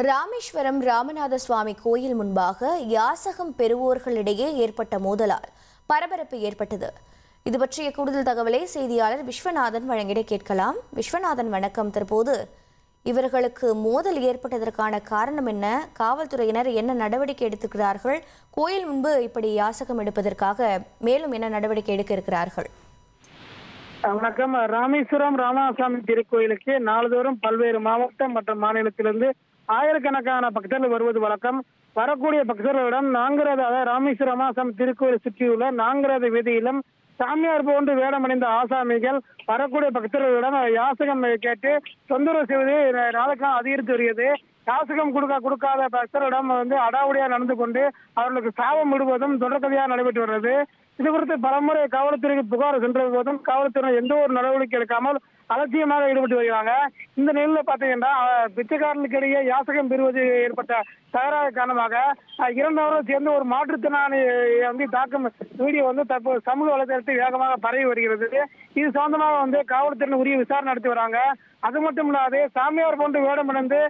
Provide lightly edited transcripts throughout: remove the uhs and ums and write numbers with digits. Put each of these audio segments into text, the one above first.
ராமேஸ்வரம் ராமநாத சுவாமி கோயில் முன்பாக யாசகம் பெறுவோர்களிடையே ஏற்பட்ட மோதலால் பரபரப்பு ஏற்பட்டது. இது பற்றிய கூடுதல் தகவலை செய்தியாளர் விஸ்வநாதன் வழங்கிட கேட்கலாம். விஸ்வநாதன், வணக்கம். தற்போது இவர்களுக்கு மோதல் ஏற்பட்டதற்கான காரணம் என்ன? காவல்துறையினர் என்ன நடவடிக்கை எடுத்திருக்கிறார்கள்? கோயில் முன்பு இப்படி யாசகம் எடுப்பதற்காக மேலும் என்ன நடவடிக்கை எடுக்க இருக்கிறார்கள்? வணக்கம். ராமேஸ்வரம் ராமநாதசுவாமி திருக்கோயிலுக்கு நாள்தோறும் பல்வேறு மாவட்டம் மற்றும் மாநிலத்திலிருந்து ஆயிரக்கணக்கான பக்தர்கள் வருவது வழக்கம். வரக்கூடிய பக்தர்களிடம் நாங்கரத ராமேஸ்வரம் ராமநாதசுவாமி திருக்கோயில் சுற்றியுள்ள நாங்கரத வீதியிலும் சாமியார் போன்று வேடமடைந்த ஆசாமிகள் வரக்கூடிய பக்தர்களிடம் யாசகம் கேட்டு தொந்தரவு செய்வது நாளுக்கு அதிகரித்து வருகிறது. யாசகம் கொடுக்காத பக்தர்களிடம் அடாவடியா நடந்து கொண்டு அவர்களுக்கு சாபம் விடுவதும் தொடர்கதையாக நடைபெற்று வருகிறது. இது குறித்து பலமுறை காவல்துறைக்கு புகார் சென்ற போதும் காவல்துறை எந்த ஒரு நடவடிக்கை எடுக்காமல் அலட்சியமாக ஈடுபட்டு வருகிறாங்க. இந்த நிலையில பாத்தீங்கன்னா பிச்சைக்காரர்களுக்கு இடையே யாசகம் பெறுவது ஏற்பட்ட தகராறு காரணமாக இரண்டவரும் சேர்ந்து ஒரு மாற்றுத்திறனாளி தாக்கும் வீடியோ தற்போது சமூக வலைதளத்தில் வேகமாக பரவி வருகிறது. இது சம்பந்தமாக காவல்துறையினர் உரிய விசாரணை நடத்தி வராங்க. அது மட்டும் இல்லாது சாமியார் போன்று வேடமடைந்து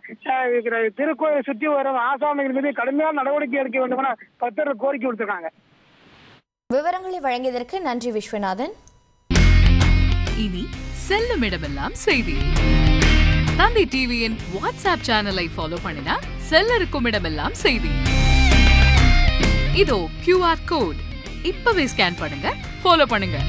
திருக்கோயிலை சுற்றி வரும் ஆசாமிகள் மீது கடுமையான நடவடிக்கை எடுக்க வேண்டும் என பக்தர்கள் கோரிக்கை விடுத்திருக்காங்க. விவரங்களை வழங்கியதற்கு நன்றி விஸ்வநாதன். இனி செல்லும் இடமெல்லாம் செய்தி. தந்தி டிவியின் வாட்ஸ்அப் சேனலை ஃபாலோ பண்ணினா செல்ல இருக்கும் இடமெல்லாம் செய்தி. இதோ QR கோட் இப்பவே ஸ்கேன் பண்ணுங்க, ஃபாலோ பண்ணுங்க.